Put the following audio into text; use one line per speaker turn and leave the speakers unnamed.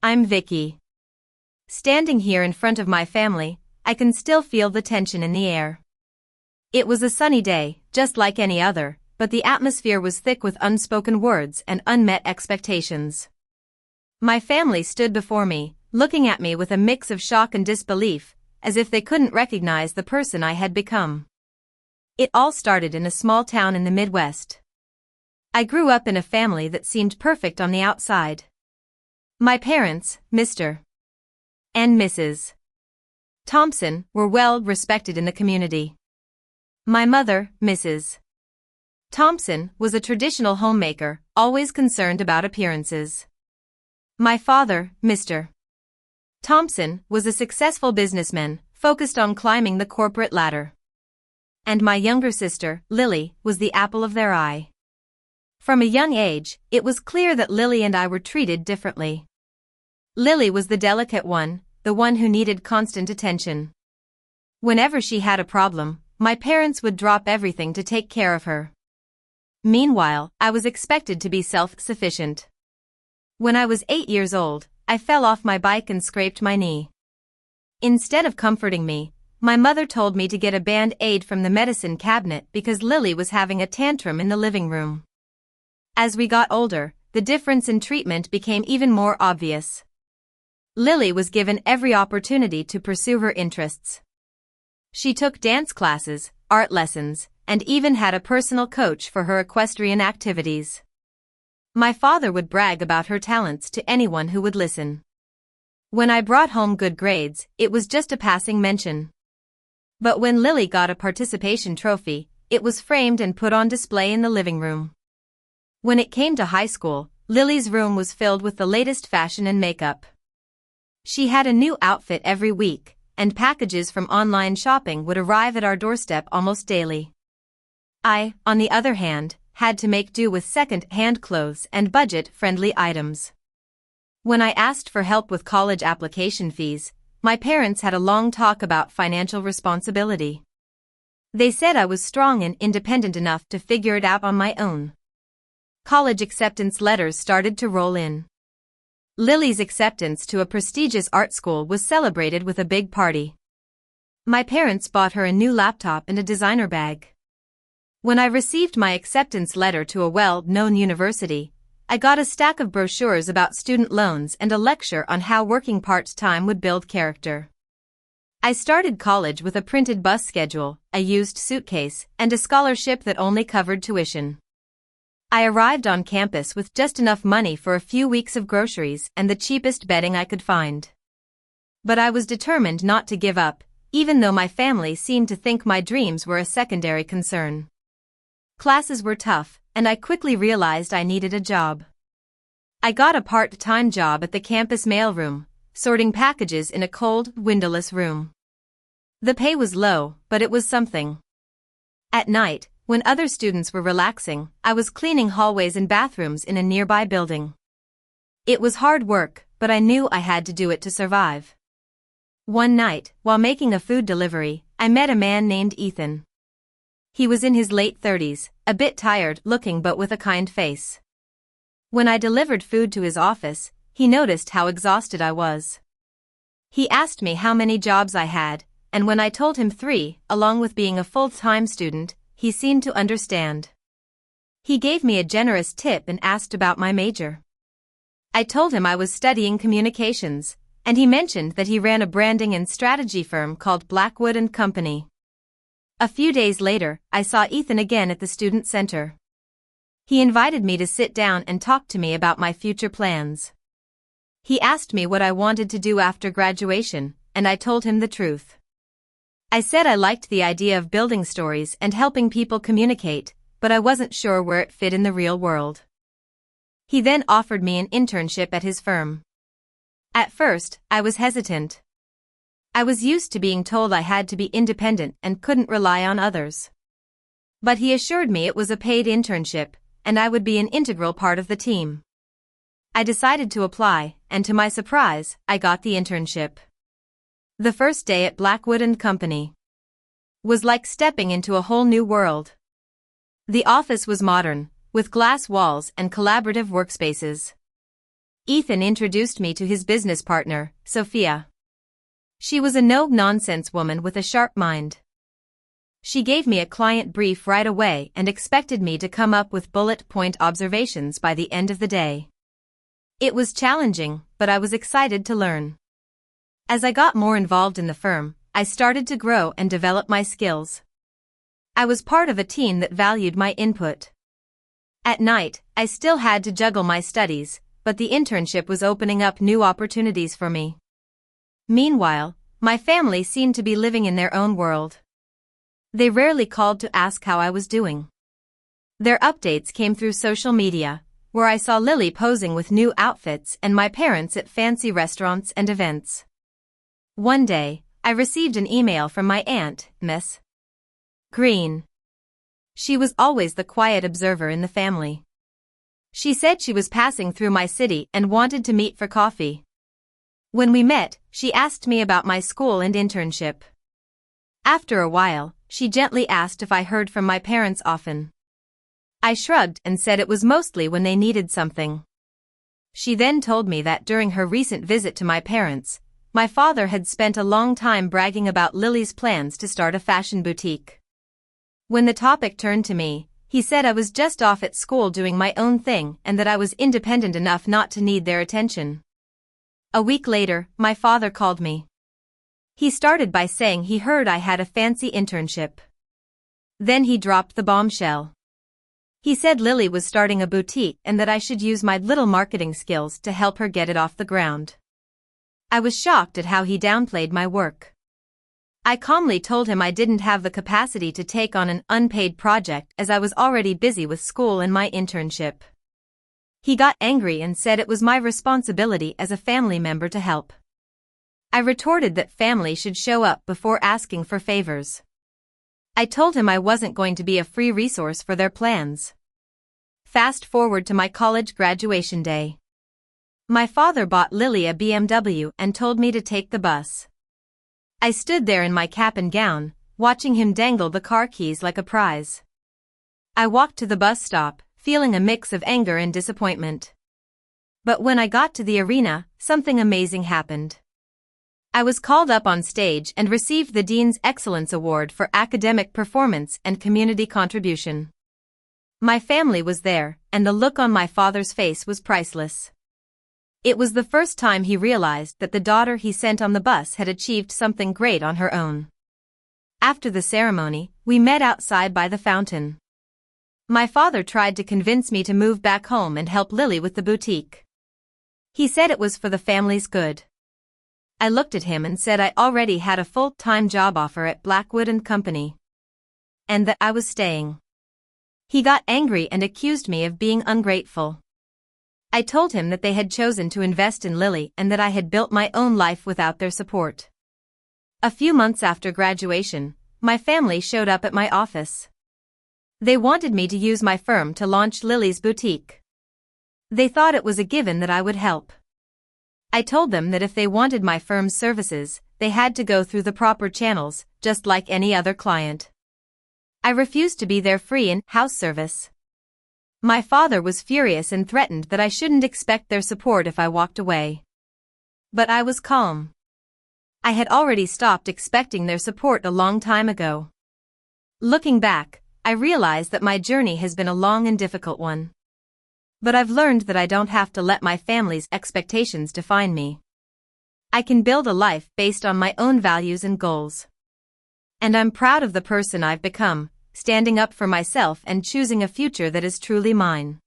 I'm Vicky. Standing here in front of my family, I can still feel the tension in the air. It was a sunny day, just like any other, but the atmosphere was thick with unspoken words and unmet expectations. My family stood before me, looking at me with a mix of shock and disbelief, as if they couldn't recognize the person I had become. It all started in a small town in the Midwest. I grew up in a family that seemed perfect on the outside. My parents, Mr. and Mrs. Thompson, were well respected in the community. My mother, Mrs. Thompson, was a traditional homemaker, always concerned about appearances. My father, Mr. Thompson, was a successful businessman, focused on climbing the corporate ladder. And my younger sister, Lily, was the apple of their eye. From a young age, it was clear that Lily and I were treated differently. Lily was the delicate one, the one who needed constant attention. Whenever she had a problem, my parents would drop everything to take care of her. Meanwhile, I was expected to be self-sufficient. When I was 8 years old, I fell off my bike and scraped my knee. Instead of comforting me, my mother told me to get a Band-Aid from the medicine cabinet because Lily was having a tantrum in the living room. As we got older, the difference in treatment became even more obvious. Lily was given every opportunity to pursue her interests. She took dance classes, art lessons, and even had a personal coach for her equestrian activities. My father would brag about her talents to anyone who would listen. When I brought home good grades, it was just a passing mention. But when Lily got a participation trophy, it was framed and put on display in the living room. When it came to high school, Lily's room was filled with the latest fashion and makeup. She had a new outfit every week, and packages from online shopping would arrive at our doorstep almost daily. I, on the other hand, had to make do with second-hand clothes and budget-friendly items. When I asked for help with college application fees, my parents had a long talk about financial responsibility. They said I was strong and independent enough to figure it out on my own. College acceptance letters started to roll in. Lily's acceptance to a prestigious art school was celebrated with a big party. My parents bought her a new laptop and a designer bag. When I received my acceptance letter to a well-known university, I got a stack of brochures about student loans and a lecture on how working part-time would build character. I started college with a printed bus schedule, a used suitcase, and a scholarship that only covered tuition. I arrived on campus with just enough money for a few weeks of groceries and the cheapest bedding I could find. But I was determined not to give up, even though my family seemed to think my dreams were a secondary concern. Classes were tough, and I quickly realized I needed a job. I got a part-time job at the campus mailroom, sorting packages in a cold, windowless room. The pay was low, but it was something. At night, when other students were relaxing, I was cleaning hallways and bathrooms in a nearby building. It was hard work, but I knew I had to do it to survive. One night, while making a food delivery, I met a man named Ethan. He was in his late 30s, a bit tired looking but with a kind face. When I delivered food to his office, he noticed how exhausted I was. He asked me how many jobs I had, and when I told him 3, along with being a full-time student, he seemed to understand. He gave me a generous tip and asked about my major. I told him I was studying communications, and he mentioned that he ran a branding and strategy firm called Blackwood & Company. A few days later, I saw Ethan again at the student center. He invited me to sit down and talk to me about my future plans. He asked me what I wanted to do after graduation, and I told him the truth. I said I liked the idea of building stories and helping people communicate, but I wasn't sure where it fit in the real world. He then offered me an internship at his firm. At first, I was hesitant. I was used to being told I had to be independent and couldn't rely on others. But he assured me it was a paid internship, and I would be an integral part of the team. I decided to apply, and to my surprise, I got the internship. The first day at Blackwood & Company was like stepping into a whole new world. The office was modern, with glass walls and collaborative workspaces. Ethan introduced me to his business partner, Sophia. She was a no-nonsense woman with a sharp mind. She gave me a client brief right away and expected me to come up with bullet point observations by the end of the day. It was challenging, but I was excited to learn. As I got more involved in the firm, I started to grow and develop my skills. I was part of a team that valued my input. At night, I still had to juggle my studies, but the internship was opening up new opportunities for me. Meanwhile, my family seemed to be living in their own world. They rarely called to ask how I was doing. Their updates came through social media, where I saw Lily posing with new outfits and my parents at fancy restaurants and events. One day, I received an email from my aunt, Miss Green. She was always the quiet observer in the family. She said she was passing through my city and wanted to meet for coffee. When we met, she asked me about my school and internship. After a while, she gently asked if I heard from my parents often. I shrugged and said it was mostly when they needed something. She then told me that during her recent visit to my parents, my father had spent a long time bragging about Lily's plans to start a fashion boutique. When the topic turned to me, he said I was just off at school doing my own thing and that I was independent enough not to need their attention. A week later, my father called me. He started by saying he heard I had a fancy internship. Then he dropped the bombshell. He said Lily was starting a boutique and that I should use my little marketing skills to help her get it off the ground. I was shocked at how he downplayed my work. I calmly told him I didn't have the capacity to take on an unpaid project as I was already busy with school and my internship. He got angry and said it was my responsibility as a family member to help. I retorted that family should show up before asking for favors. I told him I wasn't going to be a free resource for their plans. Fast forward to my college graduation day. My father bought Lily a BMW and told me to take the bus. I stood there in my cap and gown, watching him dangle the car keys like a prize. I walked to the bus stop, feeling a mix of anger and disappointment. But when I got to the arena, something amazing happened. I was called up on stage and received the Dean's Excellence Award for academic performance and community contribution. My family was there, and the look on my father's face was priceless. It was the first time he realized that the daughter he sent on the bus had achieved something great on her own. After the ceremony, we met outside by the fountain. My father tried to convince me to move back home and help Lily with the boutique. He said it was for the family's good. I looked at him and said I already had a full-time job offer at Blackwood & Company. And that I was staying. He got angry and accused me of being ungrateful. I told him that they had chosen to invest in Lily and that I had built my own life without their support. A few months after graduation, my family showed up at my office. They wanted me to use my firm to launch Lily's boutique. They thought it was a given that I would help. I told them that if they wanted my firm's services, they had to go through the proper channels, just like any other client. I refused to be their free in-house service. My father was furious and threatened that I shouldn't expect their support if I walked away. But I was calm. I had already stopped expecting their support a long time ago. Looking back, I realize that my journey has been a long and difficult one. But I've learned that I don't have to let my family's expectations define me. I can build a life based on my own values and goals. And I'm proud of the person I've become, standing up for myself and choosing a future that is truly mine.